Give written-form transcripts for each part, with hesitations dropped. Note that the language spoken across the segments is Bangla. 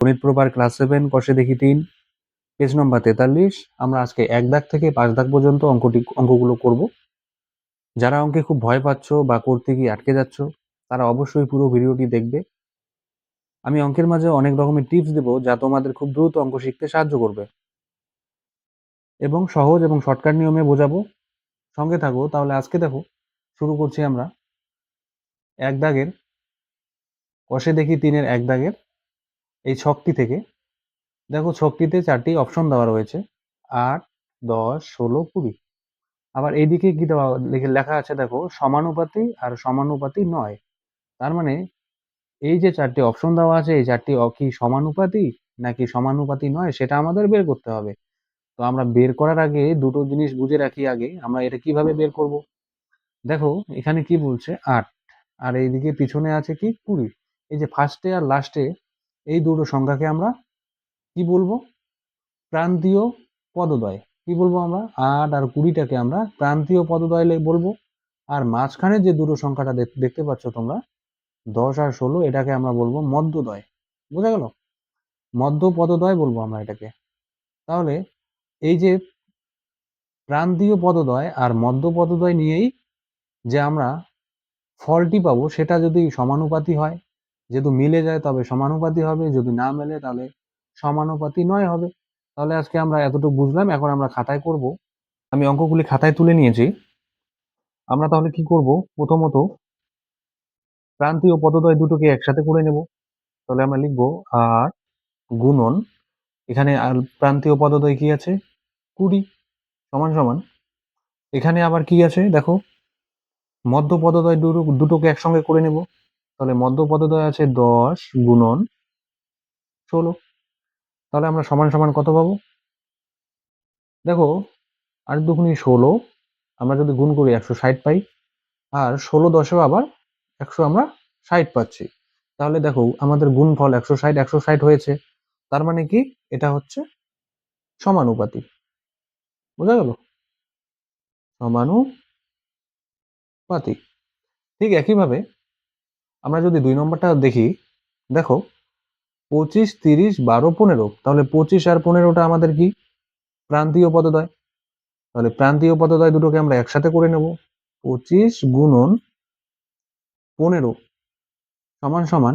গণিত প্রবার ক্লাস 7 কষে দেখি 3 পেজ নম্বর 43। আমরা আজকে 1 দাগ থেকে 5 দাগ পর্যন্ত অঙ্কগুলো করব। যারা অঙ্কে খুব ভয় পাচ্ছ বা করতে গিয়ে আটকে যাচ্ছ তারা অবশ্যই পুরো ভিডিওটি দেখবে। আমি অঙ্কের মাঝে অনেক রকমের টিপস দেব যা তোমাদের খুব দ্রুত অঙ্ক শিখতে সাহায্য করবে এবং সহজ এবং শর্টকাট নিয়মে বোঝাবো। সঙ্গে থাকো। তাহলে আজকে দেখো শুরু করছি আমরা 1 দাগের কষে দেখি 3-এর 1 দাগের এই ছকটি থেকে। দেখো ছকটিতে 4টি অপশন দেওয়া রয়েছে 8, 10, 16, 20। আবার এইদিকে কি দেওয়া লেখা আছে দেখো সমানুপাতি আর সমানুপাতি নয়। তার মানে এই যে 4টি অপশন দেওয়া আছে এই 4টি কি সমানুপাতি নাকি সমানুপাতি নয় সেটা আমাদের বের করতে হবে। তো আমরা বের করার আগে দুটো জিনিস বুঝে রাখি। আগে আমরা এটা কিভাবে বের করব। দেখো এখানে কি বলছে 8 আর এইদিকে পিছনে আছে কি 20। এই যে ফার্স্টে আর লাস্টে এই দুটো সংখ্যাকে আমরা কি বলবো, প্রান্তীয় পদদ্বয়। কি বলবো আমরা 8 আর 20টাকে আমরা প্রান্তীয় পদদ্বয় বলবো। আর মাঝখানে যে দুটো সংখ্যাটা দেখতে পাচ্ছ তোমরা 10 আর 16 এটাকে আমরা বলবো মধ্যদ্বয়। বোঝা গেল? মধ্য পদদ্বয় বলবো আমরা এটাকে। তাহলে এই যে প্রান্তীয় পদদ্বয় আর মধ্য পদদ্বয় নিয়েই যে আমরা ফলটি পাবো সেটা যদি সমানুপাতি হয়, যেহেতু মিলে যায় তবে সমানুপাতি হবে, যদি না মেলে তাহলে সমানুপাতি নয় হবে। তাহলে আজকে আমরা এতটুকু বুঝলাম। এখন আমরা খাতায় করব। আমি অঙ্কগুলি খাতায় তুলে নিয়েছি। আমরা তাহলে কি করব, প্রথমত প্রান্তীয় পদদ্বয় দুটোকে একসাথে করে নেব। তাহলে আমরা লিখবো 8 গুণন এখানে আর প্রান্তীয় পদদ্বয় কি আছে 20 সমান সমান এখানে আবার কি আছে দেখো মধ্য পদদ্বয় দুটোকে একসঙ্গে করে নেব। তাহলে মধ্য পদদ্বয় আছে 10 গুণন 16। তাহলে আমরা সমান সমান কত পাবো দেখো 8 দুগুণে 16। আমরা যদি গুণ করি 160 পাই। আর 16 10এও আবার 100 আমরা 60 পাচ্ছি। তাহলে দেখো আমাদের গুণফল 160 160 হয়েছে। তার মানে কি এটা হচ্ছে সমানুপাতি। বোঝা গেল? সমানুপাতি। ঠিক একইভাবে আমরা যদি 2 নম্বরটা দেখি, দেখো 25 30 12 15। তাহলে 25 আর 15টা আমাদের কি প্রান্তীয় পদদ্বয়। তাহলে প্রান্তীয় পদদ্বয় দুটোকে আমরা একসাথে করে নেব। 25 গুণন 15 সমান সমান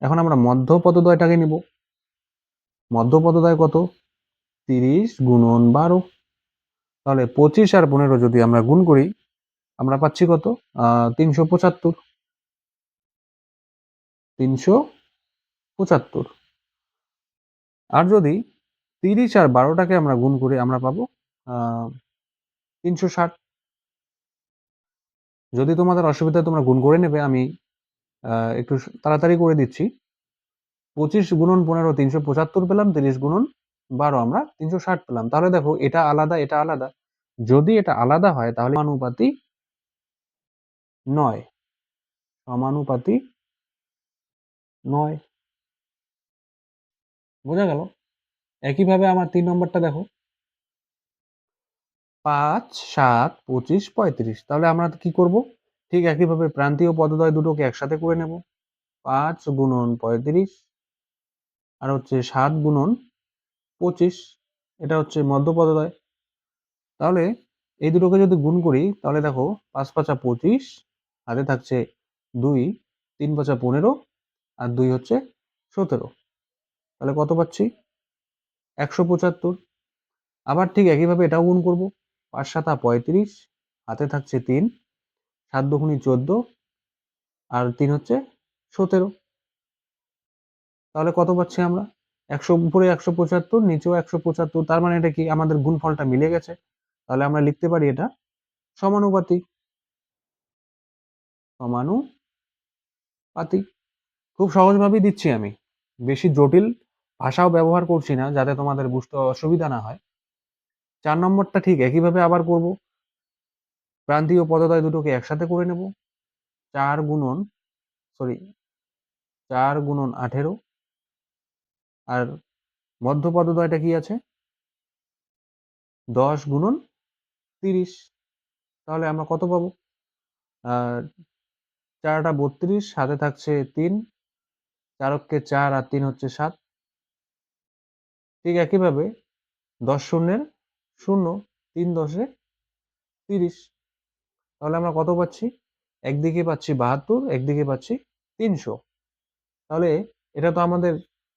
এখন আমরা মধ্য পদদ্বয়টাকে নিব। মধ্য পদদ্বয় কত 30 গুণন 12। তাহলে 25 আর 15 যদি আমরা গুণ করি আমরা পাচ্ছি কত 375। 375। আর যদি 30 আর 12টাকে আমরা গুণ করি আমরা পাবো 360। যদি তোমাদের অসুবিধা তোমরা গুণ করে নেবে, আমি একটু তাড়াতাড়ি করে দিচ্ছি। 25 গুণন 15 375 পেলাম, 30 গুণন 12 আমরা 360 পেলাম। তাহলে দেখো এটা আলাদা এটা আলাদা। যদি এটা আলাদা হয় তাহলে সমানুপাতি নয়। সমানুপাতি নয়। বোঝা গেল? একইভাবে আমার 3 নম্বরটা দেখো 5 7 25 35। তাহলে আমরা কি করব, ঠিক একইভাবে প্রান্তীয় পদদ্বয় দুটোকে একসাথে করে নেব। 5 গুণন 35 আর হচ্ছে 7 গুণন 25। এটা হচ্ছে মধ্য পদদ্বয়। তাহলে এই দুটোকে যদি গুণ করি তাহলে দেখো 5 5 25 হাতে থাকছে 2, 3 5 15 আর 2 হচ্ছে 17। তাহলে কত পাচ্ছি 175। আবার ঠিক একইভাবে এটাও গুণ করব। 5 7 35 হাতে থাকছে 3, 7 দুগুণে 14 আর 3 হচ্ছে 17। তাহলে কত পাচ্ছি আমরা 100 উপরে 175 নিচেও 175। তার মানে এটা কি আমাদের গুণফলটা মিলে গেছে। তাহলে আমরা লিখতে পারি এটা সমানুপাতি। সমানুপাতি। খুব সহজভাবেই দিচ্ছি আমি। বেশি জটিল ভাষাও ব্যবহার করছি না যাতে তোমাদের বুঝতে অসুবিধা না হয়। 4 নম্বরটা ঠিক একইভাবে আবার করব। প্রান্তীয় পদদ্বয় দুটোকে একসাথে করে নেব। 4 গুণন 18 আর মধ্য পদদ্বয়টা কি আছে 10 গুণন 30। তাহলে আমরা কত পাবো 4টা 32 সাথে থাকছে 3, 4 4 আর 3 হচ্ছে 7। ঠিক একইভাবে 10 শূন্যের 0, 3 10-এ 30। তাহলে আমরা কত পাচ্ছি? একদিকে পাচ্ছি 72, একদিকে পাচ্ছি 300। তাহলে এটা তো আমাদের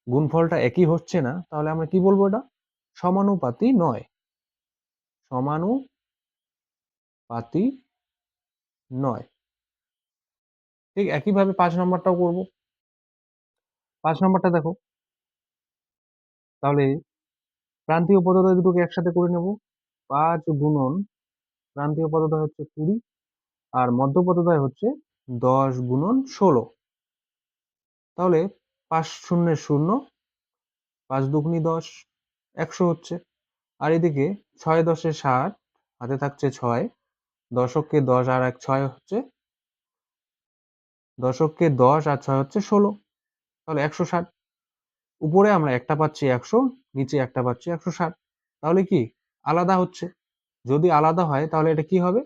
গুণফলটা একই হচ্ছে না, তাহলে আমরা কি বলবো এটা? সমানুপাতি নয়। সমানুপাতি নয়। ঠিক একইভাবে 5 নম্বরটাও করব। 5 নম্বরটা দেখো, তাহলে প্রান্তীয় পদদ্বয় দুটোকে একসাথে করে নেব। 5 গুণন প্রান্তীয় পদদ্বয় হচ্ছে 20, আর মধ্য পদদ্বয় হচ্ছে 10 গুণন 16। তাহলে 5 শূন্যের 0, 5 দুগুনি 10, 100 হচ্ছে। আর এদিকে 6 10-এ 60, হাতে থাকছে 6, দশককে 10 আর 1 6 হচ্ছে, দশককে 10 আর 6 হচ্ছে 16। তাহলে 160। উপরে আমরা একটা পাচ্ছি 100, নিচে একটা পাচ্ছি 160। তাহলে কি আলাদা হচ্ছে? যদি আলাদা হয় তাহলে এটা কি হবে?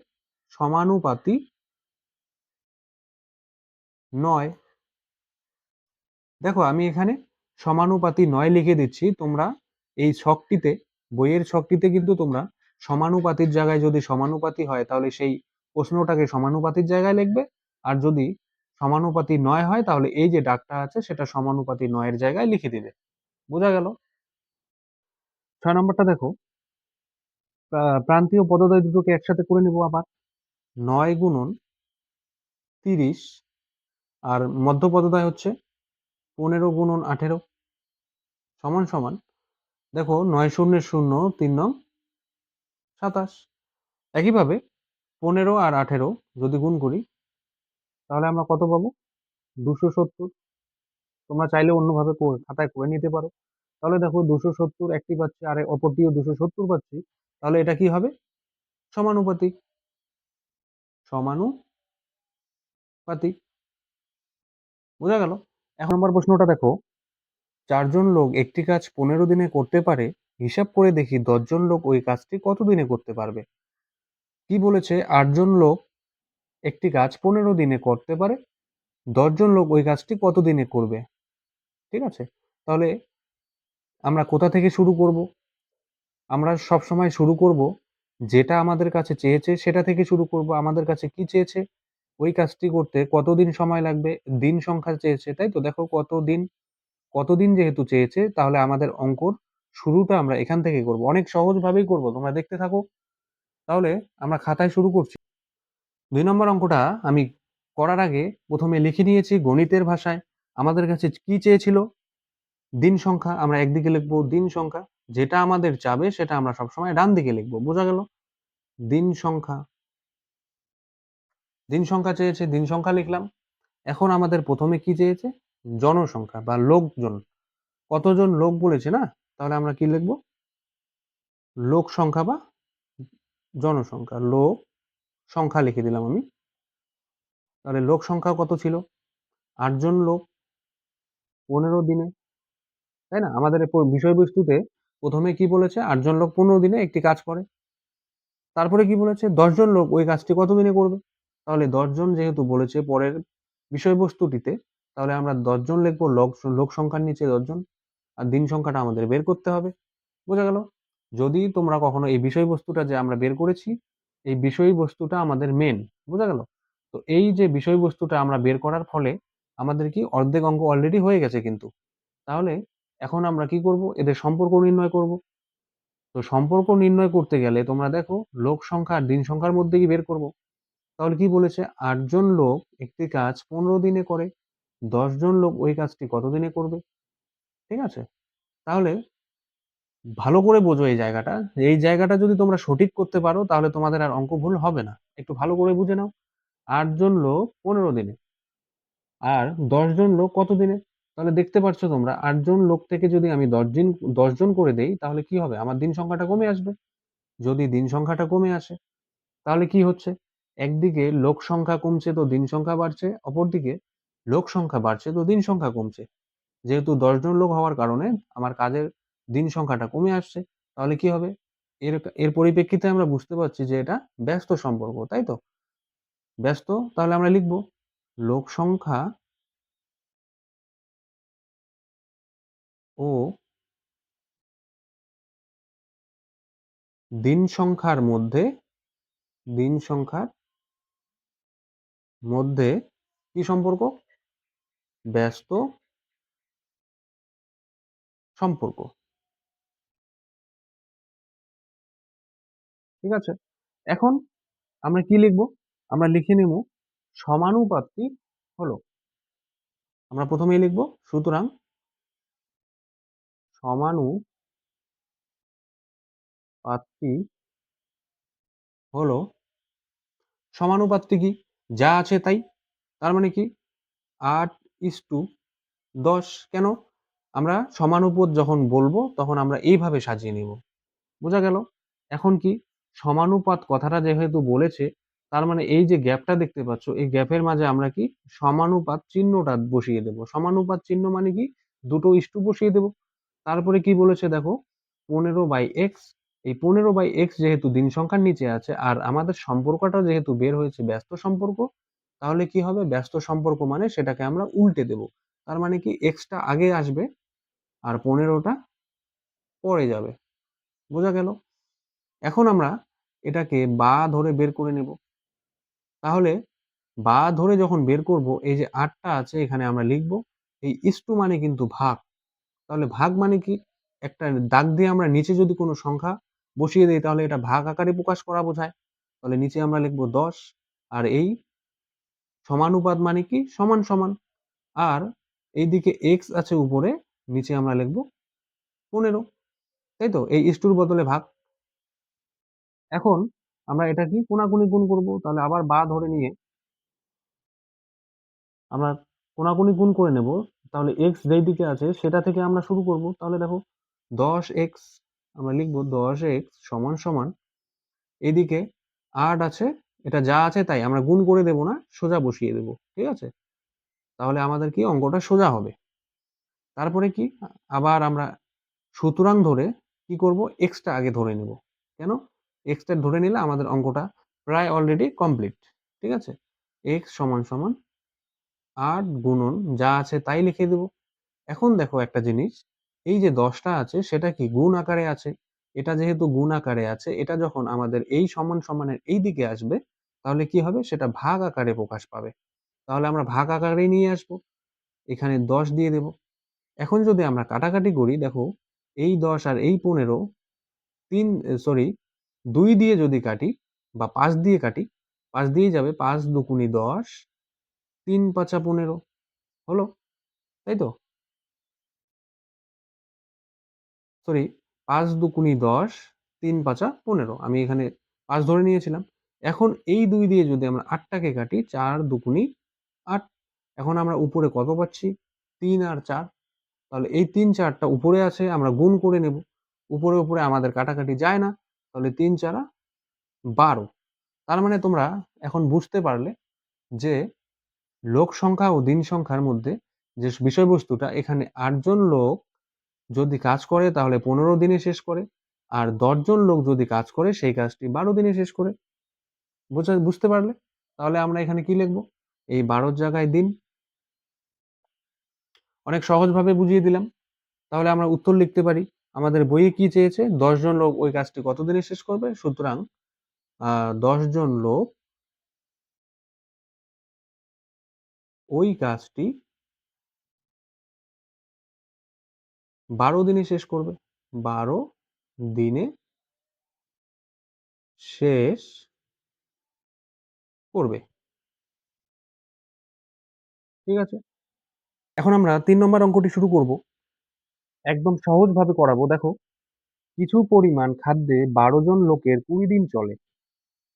সমানুপাতি নয়। দেখো আমি এখানে সমানুপাতি নয় লিখে দিচ্ছি। তোমরা এই ছকটিতে, বইয়ের ছকটিতে কিন্তু তোমরা সমানুপাতির জায়গায় যদি সমানুপাতি হয় তাহলে সেই প্রশ্নটাকে সমানুপাতির জায়গায় লিখবে, আর যদি সমানুপাতি নয় হয় তাহলে এই যে দাগটা আছে সেটা সমানুপাতি নয়ের জায়গায় লিখে দিবে। বোঝা গেল? 6 নম্বরটা দেখো, প্রান্তীয় পদদ্বয় দুটোকে একসাথে করে নিব আবার। 9 গুণন 30, আর মধ্য পদদ্বয় হচ্ছে 15 গুণন 18 সমান সমান, দেখো 9 শূন্যের 0, 3 নং 27। একইভাবে 15 আর 18 যদি গুণ করি তাহলে আমরা কত পাবো? 270। তোমরা চাইলে অন্যভাবে খাতায় করে নিতে পারো। তাহলে দেখো 270 একটি পাচ্ছি আর অপরটিও 270 পাচ্ছি। তাহলে এটা কি হবে? সমানুপাতিক। সমানুপাতিক। বোঝা গেল? এখন নম্বর প্রশ্নটা দেখো, 4 জন লোক একটি কাজ 15 দিনে করতে পারে, হিসাব করে দেখি 10 জন লোক ওই কাজটি কত দিনে করতে পারবে। কি বলেছে? 8 জন লোক একটি কাজ 15 দিনে করতে পারে, 10 জন লোক ওই কাজটি কত দিনে করবে। ঠিক আছে? তাহলে আমরা কোথা থেকে শুরু করব? আমরা সবসময় শুরু করব যেটা আমাদের কাছে চেয়েছে সেটা থেকে শুরু করব। আমাদের কাছে কি চেয়েছে? ওই কাজটি করতে কতদিন সময় লাগবে? দিন সংখ্যা চেয়েছে, তাই তো? দেখো কতদিন, কতদিন যেহেতু চেয়েছে তাহলে আমাদের অঙ্কর শুরুটা আমরা এখান থেকে করব। অনেক সহজভাবেই করব। তোমরা দেখতে থাকো। তাহলে আমরা খাতায় শুরু করছি। ২ নম্বর অঙ্কটা আমি করার আগে ১ম এ লিখে নিয়েছি গণিতের ভাষায়। আমাদের কাছে কি চেয়েছিল? দিন সংখ্যা। আমরা একদিকে লিখব দিন সংখ্যা। যেটা আমাদের চাবে সেটা আমরা সবসময় ডান দিকে লিখব। বোঝা গেল? দিন সংখ্যা। দিন সংখ্যা চেয়েছে, দিন সংখ্যা লিখলাম। এখন আমাদের ১ম এ কি চেয়েছে? জনসংখ্যা বা লোকজন। কতজন লোক বলেছে না? তাহলে আমরা কি লিখব? লোক সংখ্যা বা জনসংখ্যা। লোক সংখ্যা লিখে দিলাম আমি। তাহলে লোক সংখ্যা কত ছিল? ৮ জন লোক ১৫ দিনে। তাই না? আমাদের বিষয়বস্তুতে ১ম এ কি বলেছে? ৮ জন লোক ১৫ দিনে একটি কাজ করে। তারপরে কি বলেছে? ১০ জন লোক ওই কাজটি কত দিনে করবে? তাহলে ১০ জন যেহেতু বলেছে পরের বিষয়বস্তুটিতে, তাহলে আমরা ১০ জন লিখব, লোক সংখ্যার নিচে ১০ জন। আর দিন সংখ্যাটা আমাদের বের করতে হবে। বোঝা গেল? যদি তোমরা কখনো এই বিষয়বস্তুটা যে আমরা বের করেছি, এই বিষয়বস্তুটা আমাদের মেইন। বোঝা গেল? তো এই যে বিষয়বস্তুটা আমরা বের করার ফলে আমাদের কি অর্ধেক অঙ্ক অলরেডি হয়ে গেছে কিন্তু। তাহলে এখন আমরা কি করব? এদের সম্পর্ক নির্ণয় করব। তো সম্পর্ক নির্ণয় করতে গেলে তোমরা দেখো লোক সংখ্যা আর দিন সংখ্যার মধ্যে কি বের করব। তাহলে কি বলেছে? ৮ জন লোক একটি কাজ ১৫ দিনে করে, ১০ জন লোক ওই কাজটি কত দিনে করবে। ঠিক আছে? তাহলে ভালো করে বোঝো এই জায়গাটা। এই জায়গাটা যদি তোমরা সঠিক করতে পারো তাহলে তোমাদের আর অঙ্ক ভুল হবে না। একটু ভালো করে বুঝে নাও। ৮ জন লোক ১৫ দিনে, আর ১০ জন লোক কত দিনে? তাহলে দেখতে পাচ্ছ তোমরা ৮ জন লোক থেকে যদি আমি ১০ জন করে দেই তাহলে কি হবে? আমার দিন সংখ্যাটা কমে আসবে। যদি দিন সংখ্যাটা কমে আসে তাহলে কি হচ্ছে? একদিকে লোক সংখ্যা কমছে তো দিন সংখ্যা বাড়ছে, অপরদিকে লোক সংখ্যা বাড়ছে তো দিন সংখ্যা কমছে। যেহেতু ১০ জন লোক হওয়ার কারণে আমার কাজের দিন সংখ্যাটা কমে আসছে। তাহলে কি হবে? এর এর পরিপ্রেক্ষিতে আমরা বুঝতে পারছি যে এটা ব্যস্ত সম্পর্ক, তাই তো? ব্যস্ত, তাহলে আমরা লিখব লোক সংখ্যা ও দিন সংখ্যার মধ্যে দিন সংখ্যার মধ্যে কি সম্পর্ক? ব্যস্ত সম্পর্ক। ঠিক আছে? এখন আমরা কি লিখব? আমরা লিখে নেব সমানুপাতিক হলো। আমরা প্রথমেই লিখব সুতরাং সমানুপাতিক হলো সমানুপাতটি কি? যা আছে তাই। তার মানে কি? 8:10 কেন? আমরা সমানুপাত যখন বলবো তখন আমরা এইভাবে সাজিয়ে নিব। বোঝা গেল? এখন কি সমানুপাত কথাটা যেহেতু বলেছে, তার মানে এই যে গ্যাপটা দেখতে পাচ্ছ, এই গ্যাপের মাঝে আমরা কি সমানুপাত চিহ্নটা বসিয়ে দেব। সমানুপাত চিহ্ন মানে কি? দুটো ইস্টু বসিয়ে দেব। তারপরে কি বলেছে দেখো 15/x, এই 15/x যেহেতু দিন সংখ্যার নিচে আছে আর আমাদের সম্পর্কটা যেহেতু বের হয়েছে ব্যস্ত সম্পর্ক, তাহলে কি হবে? ব্যস্ত সম্পর্ক মানে সেটাকে আমরা উল্টে দেব। তার মানে কি x টা আগে আসবে আর 15টা পরে যাবে। বোঝা গেল? এখন আমরা এটাকে বা ধরে বের করে নেব। তাহলে বা ধরে যখন বের করব, এই যে ৮ টা আছে এখানে আমরা লিখব। এই ইস্টু মানে কিন্তু ভাগ। তাহলে ভাগ মানে কি? একটা দাগ দিয়ে আমরা নিচে যদি কোনো সংখ্যা বসিয়ে দেই তাহলে এটা ভাগ আকারে প্রকাশ করা বোঝায়। তাহলে নিচে আমরা লিখব ১০ আর এই সমানুপাত মানে কি? সমান, সমান। আর এইদিকে x আছে উপরে, নিচে আমরা লিখব ১৫। তাই তো? এই ইস্টুর বদলে ভাগ। এখন আমরা এটা কি কোণাকুণি গুণ করব। তাহলে আবার বা ধরে নিয়ে আমরা কোণাকুণি গুণ করে নেব। তাহলে x যেই দিকে আছে সেটা থেকে আমরা শুরু করব। তাহলে দেখো ১০x আমরা লিখব ১০x সমান, সমান এদিকে ৮ আছে, এটা যা আছে তাই। আমরা গুণ করে দেব না, সোজা বসিয়ে দেব। ঠিক আছে? তাহলে আমাদের কি অঙ্কটা সোজা হবে। তারপরে কি? আবার আমরা সুতরাং ধরে কি করব? x টা আগে ধরে নেব। কেন? x টা ধরে নিলে আমাদের অঙ্কটা প্রায় অলরেডি কমপ্লিট। ঠিক আছে? x সমান, সমান ৮ গুণন যা আছে তাই লিখে দেব। এখন দেখো একটা জিনিস, এই যে ১০ টা আছে সেটা কি গুণ আকারে আছে। এটা যেহেতু গুণ আকারে আছে, এটা যখন আমাদের এই সমান সমানের এই দিকে আসবে, তাহলে কি হবে? সেটা ভাগ আকারে প্রকাশ পাবে। তাহলে আমরা ভাগ আকারেই নিয়ে আসবো। এখানে ১০ দিয়ে দেব। এখন যদি আমরা কাটাকাটি করি দেখো, এই ১০ আর এই ১৫ সরি ২ দিয়ে যদি কাটি বা ৫ দিয়ে কাটি, ৫ দিয়েই যাবে। ৫ দুগুণে ১০, ৩ পাঁচা ১৫ হলো। তাই তো? সরি ৫ দুগুণে ১০, ৩ পাঁচা ১৫ আমি এখানে ৫ ধরে নিয়েছিলাম। এখন এই ২ দিয়ে যদি আমরা ৮ টাকে কাটি, ৪ দুগুণে ৮। এখন আমরা উপরে কত পাচ্ছি? ৩ আর ৪। তাহলে এই ৩, ৪ টা উপরে আছে আমরা গুণ করে নেব। উপরে, উপরে আমাদের কাটাকাটি যায় না। তাহলে ৩ ৪ ১২। তার মানে তোমরা এখন বুঝতে পারলে যে লোক সংখ্যা ও দিন সংখ্যার মধ্যে যে বিষয়বস্তুটা, এখানে ৮ জন লোক যদি কাজ করে তাহলে ১৫ দিনে শেষ করে। আর ১০ জন লোক যদি কাজ করে সেই কাজটি ১২ দিনে শেষ করে। বুঝতে পারলে? তাহলে আমরা এখানে কি লিখব? এই ১২ র জায়গায় দিন। অনেক সহজভাবে বুঝিয়ে দিলাম। তাহলে আমরা উত্তর লিখতে পারি। আমাদের বইয়ে কি চেয়েছে? ১০ জন লোক ওই কাজটি কত দিনে শেষ করবে? সুতরাং ১০ জন লোক ওই কাজটি ১২ দিনে শেষ করবে। ১২ দিনে শেষ করবে। ঠিক আছে? এখন আমরা ৩ নম্বর অঙ্কটি শুরু করব। একদম সহজভাবে করাবো। দেখো, কিছু পরিমাণ খাদ্যে ১২ জন লোকের ২০ দিন চলে।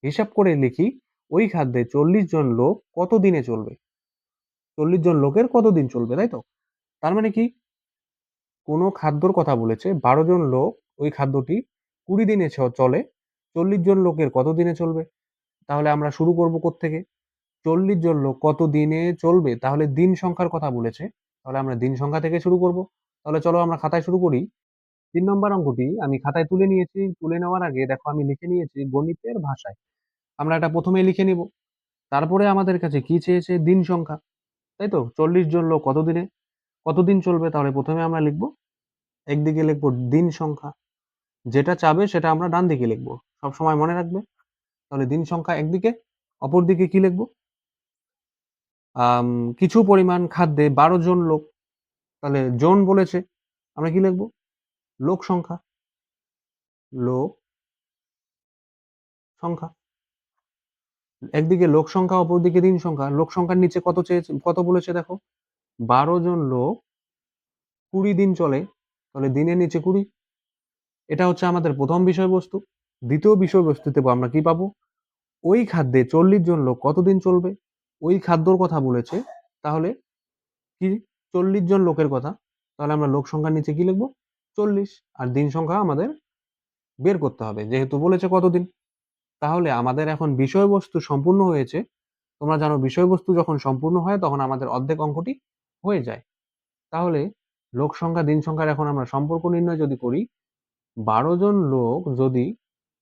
হিসাব করে লিখি, ওই খাদ্যে ৪০ জন লোক কত দিনে চলবে? ৪০ জন লোকের কত দিন চলবে, তাই তো? তার মানে কি? কোনো খাদ্যর কথা বলেছে, ১২ জন লোক ওই খাদ্যটি ২০ দিনে চলে। ৪০ জন লোকের কত দিনে চলবে? তাহলে আমরা শুরু করব কোত্থেকে? ৪০ জন লোক কত দিনে চলবে? তাহলে দিন সংখ্যার কথা বলেছে। তাহলে আমরা দিন সংখ্যা থেকে শুরু করব। তাহলে চলো আমরা খাতায় শুরু করি। ৩ নম্বর অঙ্কটি আমি খাতায় তুলে নিয়েছি। তুলে নেওয়ার আগে দেখো আমি লিখে নিয়েছি গণিতের ভাষায়। আমরা এটা ১ম এ লিখে নিব। তারপরে আমাদের কাছে কি চেয়েছে? দিন সংখ্যা। তাই তো? ৪০ জন লোক কতদিন চলবে? তাহলে ১ম এ আমরা লিখব, একদিকে লিখব দিন সংখ্যা। যেটা চাবে সেটা আমরা ডান দিকে লিখবো, সবসময় মনে রাখবে। তাহলে দিন সংখ্যা একদিকে, অপর দিকে কি লিখবো? কিছু পরিমাণ খাদ্যে 12 জন লোক, তাহলে জন বলেছে, আমরা কি লিখবো? লোক সংখ্যা, লোক সংখ্যা। একদিকে লোক সংখ্যা, অপর দিকে দিন সংখ্যা। লোক সংখ্যার নিচে কত চেয়েছে, কত বলেছে দেখো? 12 জন লোক 20 দিন চলে, তাহলে দিনের নিচে 20। এটা হচ্ছে আমাদের প্রথম বিষয়বস্তু। দ্বিতীয় বিষয়বস্তুতে আমরা কি পাবো? ওই খাদ্যে 40 জন লোক কতদিন চলবে? ওই খাদ্যর কথা বলেছে, তাহলে কি 40 জন লোকের কথা, তাহলে আমরা লোক সংখ্যার নিচে কি লিখবো? 40। আর দিন সংখ্যা আমাদের বের করতে হবে, যেহেতু বলেছে কতদিন। তাহলে আমাদের এখন বিষয়বস্তু সম্পূর্ণ হয়েছে। তোমরা জানো বিষয়বস্তু যখন সম্পূর্ণ হয় তখন আমাদের অর্ধেক অঙ্কটি হয়ে যায়। তাহলে লোক সংখ্যা দিন সংখ্যার এখন আমরা সম্পর্ক নির্ণয় যদি করি, 12 জন লোক যদি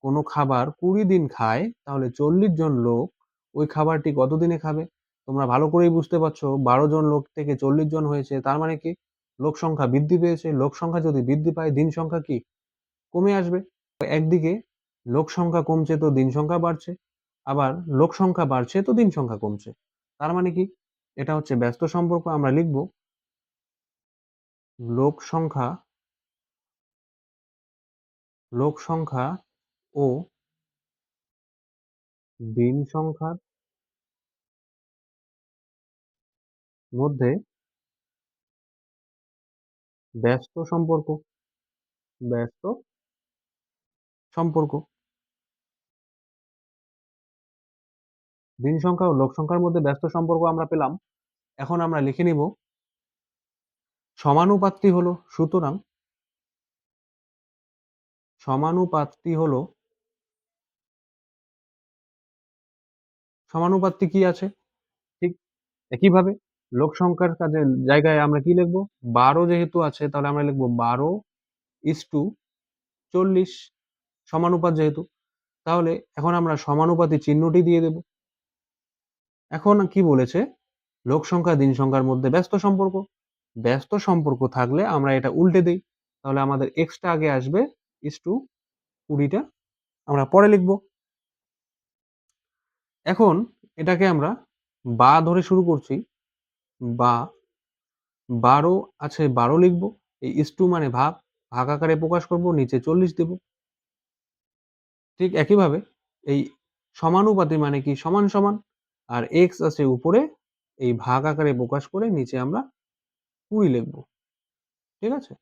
কোনো খাবার 20 দিন খায়, তাহলে 40 জন লোক ওই খাবারটি কত দিনে খাবে? তোমরা ভালো করেই বুঝতে পারছো, 12 জন লোক থেকে 40 জন হয়েছে, তার মানে কি লোক সংখ্যা বৃদ্ধি পেয়েছে। লোক সংখ্যা যদি বৃদ্ধি পায়, দিন সংখ্যা কি কমে আসবে? একদিকে লোক সংখ্যা কমছে তো দিন সংখ্যা বাড়ছে, আবার লোক সংখ্যা বাড়ছে তো দিন সংখ্যা কমছে। তার মানে কি এটা হচ্ছে ব্যস্ত সম্পর্ক। আমরা লিখব লোক সংখ্যা, লোক সংখ্যা ও দিন সংখ্যার মধ্যে ব্যস্ত সম্পর্ক, ব্যস্ত সম্পর্ক। দিন সংখ্যা ও লোক সংখ্যার মধ্যে ব্যস্ত সম্পর্ক আমরা পেলাম। এখন আমরা লিখে নিব সমানুপাতটি হলো, সুতরাং সমানুপাতটি হলো, সমানুপাতটি কি আছে? ঠিক একইভাবে লোক সংখ্যার কাজে জায়গায় আমরা কি লিখবো? 12 যেহেতু আছে তাহলে আমরা লিখবো 12:40, সমানুপাত যেহেতু। তাহলে এখন আমরা সমানুপাতি চিহ্নটি দিয়ে দেব। এখন কি বলেছে? লোক সংখ্যা দিন সংখ্যার মধ্যে ব্যস্ত সম্পর্ক। ব্যস্ত সম্পর্ক থাকলে আমরা এটা উল্টে দেই, তাহলে আমাদের এক্সটা আগে আসবে, ইস টু 20টা আমরা পরে লিখব। এখন এটাকে আমরা বা ধরে শুরু করছি, বা 12 আছে 12 লিখব, এই ইস টু মানে ভাগ, ভাগ আকারে প্রকাশ করব, নিচে 40 দেব। ঠিক একইভাবে এই সমানুপাতি মানে কি সমান সমান, আর এক্স আছে উপরে, এই ভাগ আকারে প্রকাশ করে নিচে আমরা 20 লিখব। ঠিক আছে?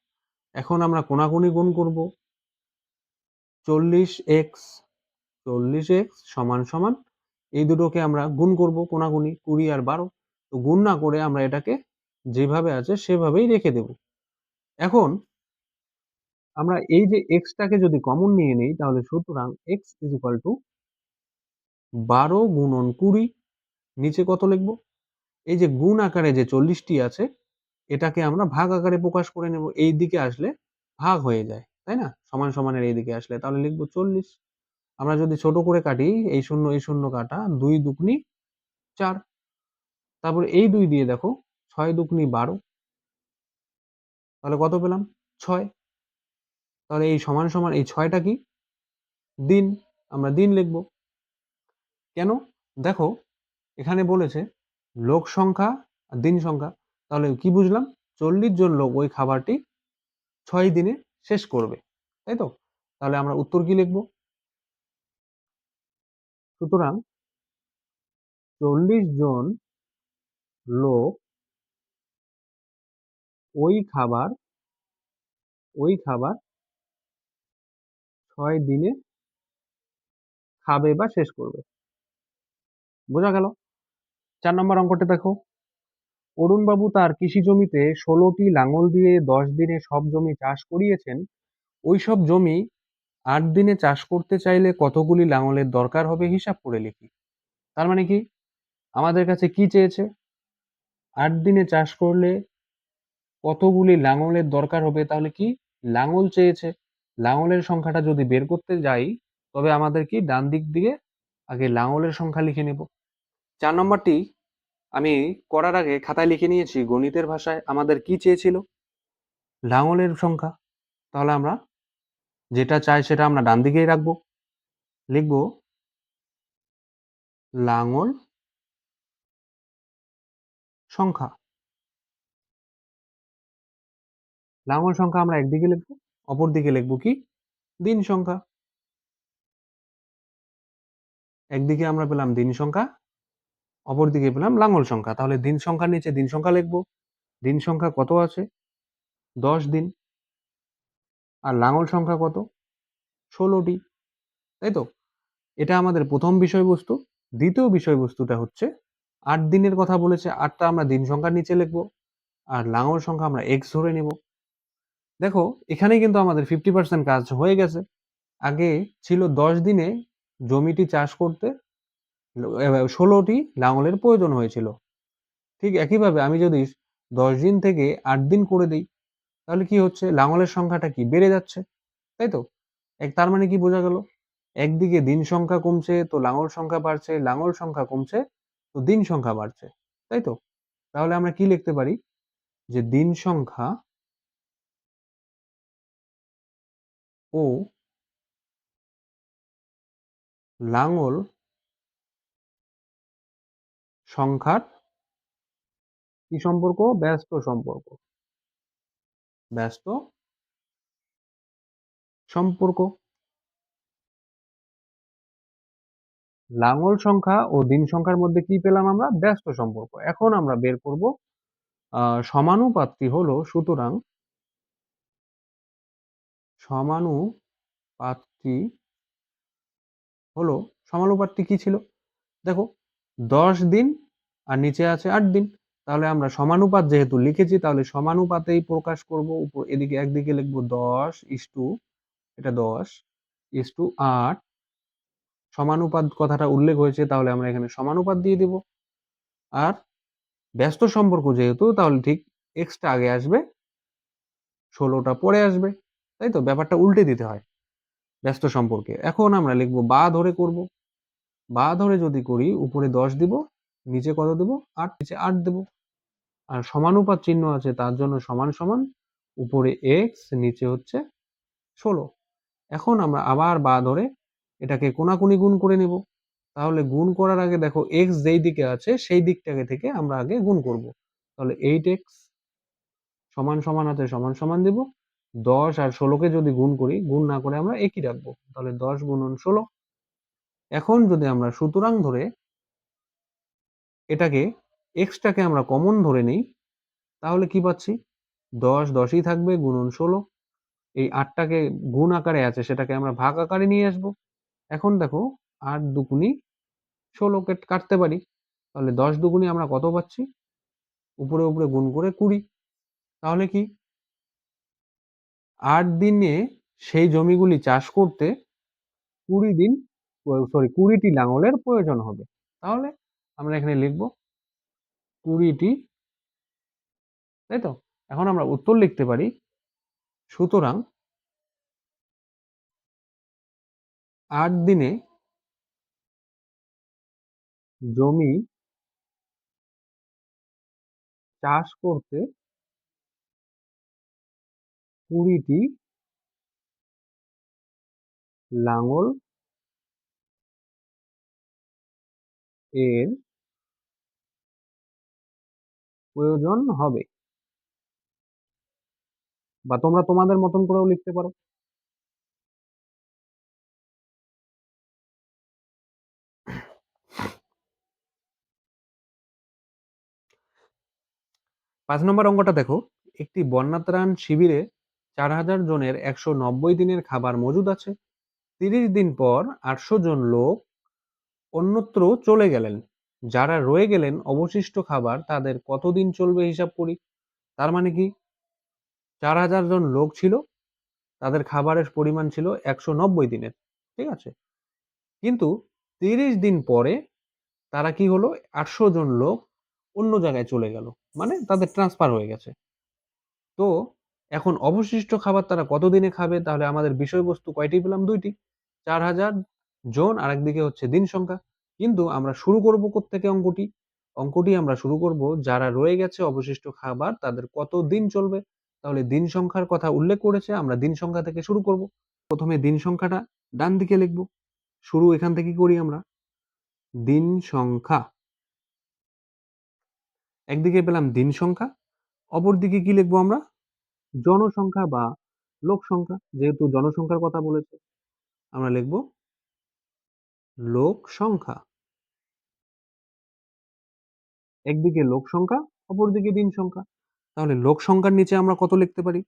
এখন আমরা কোনাকুনি গুণ করব, 40x, 40x সমান সমান এই দুটোকে আমরা গুণ করব কোনাকুনি, 20 আর 12। তো গুণ না করে আমরা এটাকে যেভাবে আছে সেভাবেই রেখে দেব। এখন আমরা এই যে x টাকে যদি কমন নিয়ে নেই, তাহলে সুতরাং x ইজ ইকুয়াল টু 12 গুণন 20, নিচে কত লিখব? এই যে গুণ আকারে যে 40টি আছে, এটাকে আমরা ভাগ আকারে প্রকাশ করে নেব। এই দিকে আসলে ভাগ হয়ে যায়, তাই না? সমান সমানের এই দিকে আসলে তাহলে লিখব 40। আমরা যদি ছোট করে কাটি, এই শূন্য কাটা, 2 দুগুনি 4, তারপরে এই 2 দিয়ে দেখো 6 দুগুনি 12, তাহলে কত পেলাম? 6। তাহলে এই সমান সমান এই 6টা কি? দিন। আমরা দিন লিখব। কেন? দেখো এখানে বলেছে লোক সংখ্যা আর দিন সংখ্যা, তাহলে কি বুঝলাম? 40 জন লোক ওই খাবারটি 6 দিনে শেষ করবে, তাই তো? তাহলে আমরা উত্তর কি লিখব? সুতরাং 40 জন লোক ওই খাবার, ওই খাবার 6 দিনে খাবে বা শেষ করবে। বোঝা গেল? 4 নম্বর অঙ্কটা দেখো। অরুণবাবু তার কৃষি জমিতে 16টি লাঙল দিয়ে 10 দিনে সব জমি চাষ করিয়েছেন। ওইসব জমি 8 দিনে চাষ করতে চাইলে কতগুলি লাঙলের দরকার হবে হিসাব করে লিখি। তার মানে কি? আমাদের কাছে কি চেয়েছে? 8 দিনে চাষ করলে কতগুলি লাঙলের দরকার হবে, তাহলে কি লাঙল চেয়েছে। লাঙলের সংখ্যাটা যদি বের করতে যাই, তবে আমাদের কি ডান দিক দিয়ে আগে লাঙলের সংখ্যা লিখে নেব। 4 নম্বরটি আমি করার আগে খাতায় লিখে নিয়েছি গণিতের ভাষায়। আমাদের কি চেয়েছিল? লাঙলের সংখ্যা। তাহলে আমরা যেটা চাই সেটা আমরা ডান দিকেই রাখবো। লিখব লাঙল সংখ্যা। লাঙল সংখ্যা আমরা একদিকে লিখব, অপর দিকে লিখব কি? দিন সংখ্যা। একদিকে আমরা পেলাম দিন সংখ্যা, অপর দিকে পেলাম লাঙল সংখ্যা। তাহলে দিন সংখ্যার নিচে দিন সংখ্যা লিখব। দিন সংখ্যা কত আছে? 10 দিন। আর লাঙল সংখ্যা কত? 16টি। তাই তো? এটা আমাদের প্রথম বিষয়বস্তু। দ্বিতীয় বিষয়বস্তুটা হচ্ছে 8 দিনের কথা বলেছে। 8 টা আমরা দিন সংখ্যার নিচে লিখব। আর লাঙল সংখ্যা আমরা x ধরে নেব। দেখো এখানেই কিন্তু আমাদের 50% কাজ হয়ে গেছে। আগে ছিল 10 দিনে জমিটি চাষ করতে 16টি লাঙলের প্রয়োজন হয়েছিল। ঠিক একইভাবে আমি যদি 10 দিন থেকে 8 দিন করে দেই, তাহলে কি হচ্ছে? লাঙলের সংখ্যাটা কি বেড়ে যাচ্ছে, তাই তো? তার মানে কি বোঝা গেল? একদিকে দিন সংখ্যা কমছে তো লাঙল সংখ্যা বাড়ছে, লাঙল সংখ্যা কমছে তো দিন সংখ্যা বাড়ছে, তাই তো? তাহলে আমরা কি লিখতে পারি? যে দিন সংখ্যা ও লাঙল সংখ্যার কি সম্পর্ক? ব্যস্ত সম্পর্ক। ব্যস্ত সম্পর্ক। লাঙল সংখ্যা ও দিন সংখ্যার মধ্যে কি পেলাম আমরা? ব্যস্ত সম্পর্ক। এখন আমরা বের করব সমানুপাতটি হলো, সুতরাং সমানুপাতটি হলো, সমানুপাতটি কি ছিল? দেখো 10 দিন আর নিচে আছে 8 দিন। তাহলে আমরা সমানুপাত যেহেতু লিখেছি তাহলে সমানুপাতেই প্রকাশ করব। এদিকে একদিকে লিখব 10 ইস্টু, এটা 10 ইস্টু 8। সমানুপাত কথাটা উল্লেখ হয়েছে তাহলে আমরা এখানে সমানুপাত দিয়ে দেব। আর ব্যস্ত সম্পর্ক যেহেতু তাহলে ঠিক x টা আগে আসবে, 16টা পরে আসবে। তাই তো? ব্যাপারটা উল্টে দিতে হয় ব্যস্ত সম্পর্কে। এখন আমরা লিখব বা ধরে করব। বা ধরে যদি করি উপরে 10 দিব, নিচে কত দেব? 8, নিচে 8 দেব। আর সমানুপাত চিহ্ন আছে তার জন্য সমান সমান উপরে x নিচে হচ্ছে 16। এখন আমরা আবার বা ধরে এটাকে কোনাকুনি গুণ করে নেব। তাহলে গুণ করার আগে দেখো x যেই দিকে আছে সেই দিকটাকে থেকে আমরা আগে গুণ করব। তাহলে 8x সমান সমান আছে সমান সমান দেব। 10 আর 16 কে যদি গুণ করি, গুণ না করে আমরা একই রাখবো। তাহলে 10 গুণন 16। এখন যদি আমরা সুতরাং ধরে এটাকে x টাকে আমরা কমন ধরে নেই, তাহলে কি পাচ্ছি? 10 10ই থাকবে গুণন 16। এই 8 টাকে গুণ আকারে আছে সেটাকে আমরা ভাগ আকারে নিয়ে আসবো। এখন দেখো 8 দুগুণি 16 কে কাটতে পারি। তাহলে 10 দুগুণি আমরা কত পাচ্ছি? উপরে উপরে গুণ করে 20। তাহলে কি 8 দিনে সেই জমিগুলি চাষ করতে 20 দিন, 20 টি লাঙলের প্রয়োজন হবে। তাহলে আমরা এখানে লিখব 20 টি, তাই তো? এখন আমরা উত্তর লিখতে পারি, সুতরাং 8 দিনে জমি চাষ করতে 20 টি লাঙল এর প্রয়োজন হবে। বা তোমরা তোমাদের মতন করেও লিখতে পারো। 5 নম্বর অঙ্কটা দেখো, একটি বন্যাত্রাণ শিবিরে 4000 জনের 190 দিনের খাবার মজুদ আছে। 30 দিন পর 800 জন লোক অন্যত্র চলে গেলেন। যারা রয়ে গেলেন অবশিষ্ট খাবার তাদের কতদিন চলবে হিসাব করি। তার মানে কি? 4000 জন লোক ছিল, তাদের খাবারের পরিমাণ ছিল 190 দিনের। ঠিক আছে? কিন্তু 30 দিন পরে তারা কি হলো? 800 জন লোক অন্য জায়গায় চলে গেল। মানে তাদের ট্রান্সফার হয়ে গেছে। তো এখন অবশিষ্ট খাবার তারা কতদিনে খাবে? তাহলে আমাদের বিষয়বস্তু কয়টি পেলাম? ২ টি। ৪০০০ জন আর একদিকে হচ্ছে দিন সংখ্যা। কিন্তু আমরা শুরু করব কোত্থেকে অঙ্কটি? অঙ্কটি আমরা শুরু করব যারা রয়ে গেছে অবশিষ্ট খাবার তাদের কত দিন চলবে। তাহলে দিন সংখ্যার কথা উল্লেখ করেছে, আমরা দিন সংখ্যা থেকে শুরু করব। প্রথমে দিন সংখ্যাটা ডান দিকে লিখব। শুরু এখান থেকে করি আমরা। দিন সংখ্যা। একদিকে পেলাম দিন সংখ্যা, অপরদিকে কি লিখবো আমরা? জনসংখ্যা বা লোক সংখ্যা। যেহেতু জনসংখ্যার কথা বলেছে, আমরা লিখব লোক সংখ্যা। একদিকে লোক সংখ্যা, অপরদিকে দিন সংখ্যা। তাহলে লোক সংখ্যার নিচে আমরা কত লিখতে পারি?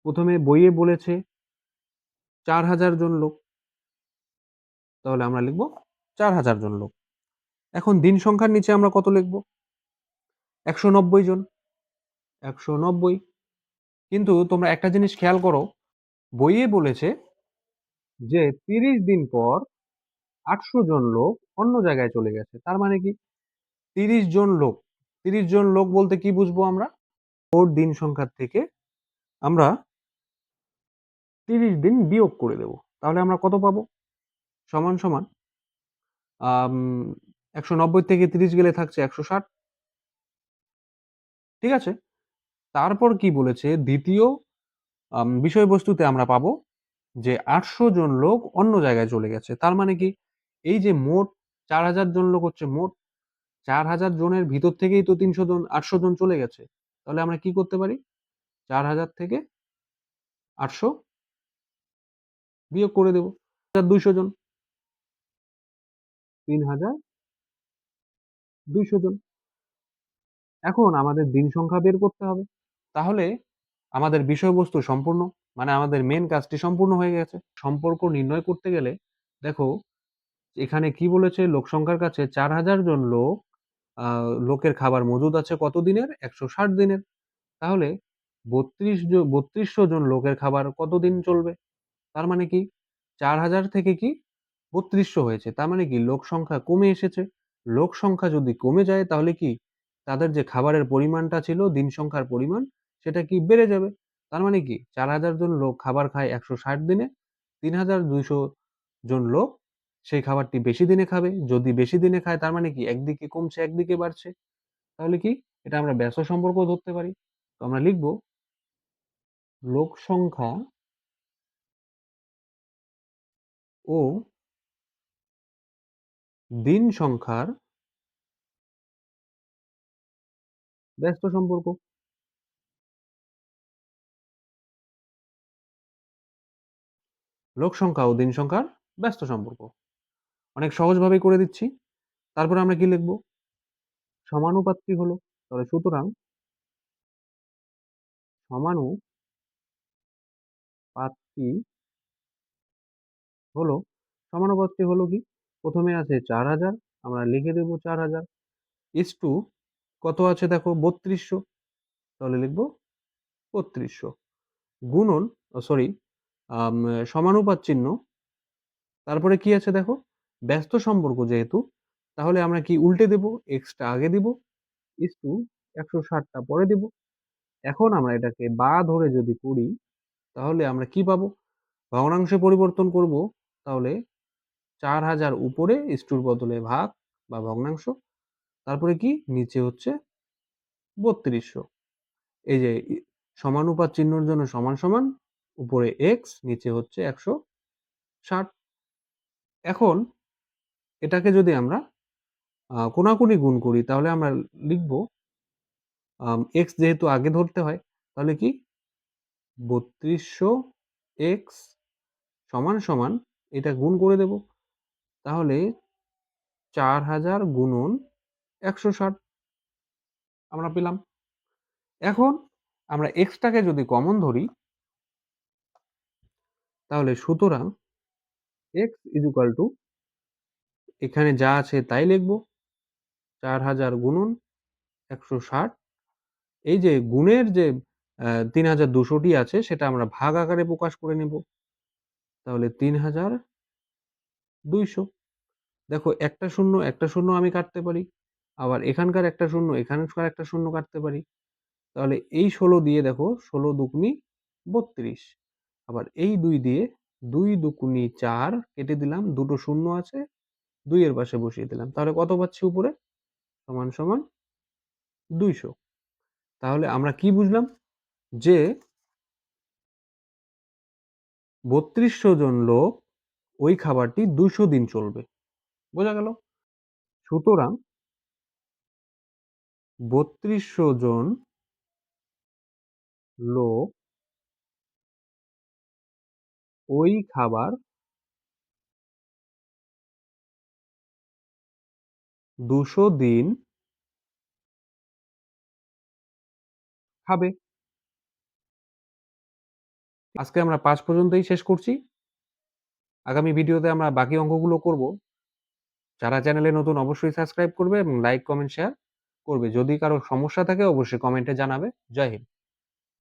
প্রথমে বইয়ে বলেছে ৪,০০০ জন লোক। তাহলে আমরা লিখব ৪,০০০ জন লোক। এখন দিন সংখ্যার নিচে আমরা কত লিখব? ১৯০ জন। ১৯০। কিন্তু তোমরা একটা জিনিস খেয়াল করো, বইয়ে বলেছে যে ৩০ দিন পর ৮০০ জন লোক অন্য জায়গায় চলে গেছে। তার মানে কি? ৩০ জন লোক। ৩০ জন লোক বলতে কি বুঝবো আমরা? ওর দিন সংখ্যার থেকে আমরা ৩০ দিন বিয়োগ করে দেব। তাহলে আমরা কত পাবো? সমান, সমান আম ১৯০ থেকে ৩০ গেলে থাকছে ১৬০। ঠিক আছে? তারপর কি বলেছে? দ্বিতীয় বিষয়বস্তুতে আমরা পাবো যে ৮০০ জন লোক অন্য জায়গায় চলে গেছে। তার মানে কি? এই যে মোট ৪,০০০ জন লোক হচ্ছে মোট ৪,০০০ জনের ভিতর থেকেই তো ৩০০ জন ৮০০ জন চলে গেছে। তাহলে আমরা কি করতে পারি? ৪,০০০ থেকে ৮০০ বিয়োগ করে দেব। ২০০ জন। ৩,২০০ জন। এখন আমাদের দিন সংখ্যা বের করতে হবে। তাহলে আমাদের বিষয়বস্তু সম্পূর্ণ, মানে আমাদের মেইন কাজটি সম্পূর্ণ হয়ে গেছে। সম্পর্ক নির্ণয় করতে গেলে দেখো এখানে কি বলেছে? লোক সংখ্যার কাছে ৪,০০০ জন লোক লোকের খাবার মজুদ আছে কত দিনের? ১৬০ দিনের। তাহলে ৩২০০ জন লোকের খাবার কতদিন চলবে? তার মানে কি? ৪,০০০ থেকে কি ৩২০০ হয়েছে। তার মানে কি? লোক সংখ্যা কমে এসেছে। লোক সংখ্যা যদি কমে যায় তাহলে কি? তাদের যে খাবারের পরিমাণটা ছিল, দিন সংখ্যার পরিমাণ, সেটা কি বেড়ে যাবে। তার মানে কি? ৪,০০০ জন লোক খাবার খায় ১৬০ দিনে, ৩,২০০ জন লোক সেই খাবারটি বেশি দিনে খাবে। যদি বেশি দিনে খায় তার মানে কি? একদিকে কমছে, একদিকে বাড়ছে। তাহলে কি? এটা আমরা ব্যস্ত সম্পর্কও ধরতে পারি। তো আমরা লিখব লোক সংখ্যা ও দিন সংখ্যার ব্যস্ত সম্পর্ক। লোক সংখ্যা ও দিন সংখ্যার ব্যস্ত সম্পর্ক। অনেক সহজভাবেই করে দিচ্ছি। তারপরে আমরা কি লিখব? সমানুপাতটি হলো। তাহলে সুতরাং সমানুপাতটি হলো, সমানুপাতটি হলো কি? প্রথমে আছে ৪,০০০, আমরা লিখে দেব ৪,০০০ ইস টু কত আছে দেখো ৩২০০। তাহলে লিখব ৩২০০ গুণন সরি সমানুপাত চিহ্ন। তারপরে কি আছে দেখো? ব্যস্ত সম্পর্ক যেহেতু, তাহলে আমরা কি উল্টে দেব? x টা আগে দিব, ইস টু ১৬০ টা পরে দিব। এখন আমরা এটাকে বা ধরে যদি করি, তাহলে আমরা কি পাবো? ভগ্নাংশে পরিবর্তন করব, তাহলে ৪,০০০ উপরে ইস টুর বদলে ভাগ বা ভগ্নাংশ। তারপরে কি? নিচে হচ্ছে ৩২০০। এই যে সমানুপাত চিহ্নর জন্য সমান, সমান, উপরে x, নিচে হচ্ছে ১৬০। এখন এটাকে যদি আমরা কোণাকুণি গুণ করি তাহলে আমরা লিখব x যেহেতু আগে ধরতে হয়, তাহলে কি? ৩২০০ x সমান, সমান, এটা গুণ করে দেব। তাহলে ৪,০০০ গুণন ১৬০ আমরা পেলাম। এখন আমরা x টাকে যদি কমন ধরি, তাহলে সুতরাং x এখানে যা আছে তাই লিখব। ৪,০০০ গুণন ১৬০। এই যে গুণের যে ৩,২০০ টি আছে সেটা আমরা ভাগ আকারে প্রকাশ করে নেব। তাহলে ৩,২০০। দেখো একটা শূন্য, একটা শূন্য আমি কাটতে পারি। আবার এখানকার একটা শূন্য, এখানকার একটা শূন্য কাটতে পারি। তাহলে এই ১৬ দিয়ে দেখো ১৬ দুগুনি ৩২। আবার এই ২ দিয়ে ২ দুগুনি ৪ কেটে দিলাম। দুটো শূন্য আছে, ২ এর পাশে বসিয়ে দিলাম। তাহলে কত পাচ্ছি উপরে? সমান, সমান ২০০। তাহলে আমরা কি বুঝলাম? যে ৩২০০ জন লোক ওই খাবারটি ২০০ দিন চলবে। বোঝা গেল? সুতরাং ৩২০০ জন লোক ওই খাবার ২০০ দিন খাবে। আজকে আমরা ৫ পর্যন্তই শেষ করছি। আগামী ভিডিওতে আমরা বাকি অঙ্কগুলো করব। যারা চ্যানেলে নতুন অবশ্যই সাবস্ক্রাইব করবে এবং লাইক, কমেন্ট, শেয়ার করবে। যদি কারো সমস্যা থাকে অবশ্যই কমেন্টে জানাবে। জয় হিন্দ।